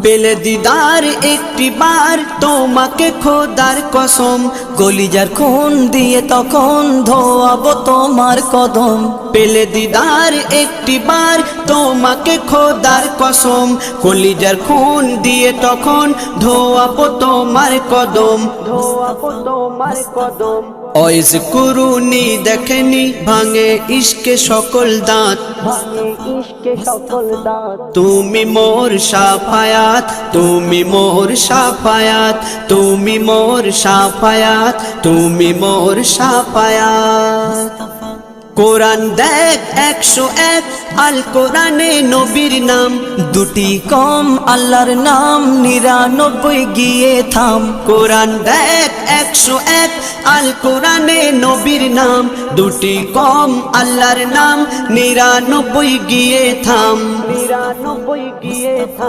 পেলে দিদার একটি বার তোমাকে খোদার কসম, কলিজার খুন দিয়ে তখন ধোয়াবো তোমার কদম। পেলে দিদার একটি বার তোমাকে খোদার কসম, কলিজার খুন দিয়ে তখন ধোয়াবো তোমার কদম, ধোয়াবো তোমার কদম। ওয়াইজ কুরুনি দেখেনি ভাঙে ইশকে সকল দাঁত, ভাঙে ইশকে সকল দাঁত। তুমি মোর শাফায়াত, তুমি মোর শাফায়াত, তুমি মোর শাফায়াত, তুমি মোর শাফায়াত। কোরআন দেখ 101 আল কোরআনে নবীর নাম, দুটি কম আল্লাহর নাম 99 গিয়ে থাম। কোরআন দেখ 101 আল কোরআনে নবীর নাম, দুটি কম আল্লাহর নাম 99 গিয়ে থাম, 99 গিয়ে থাম।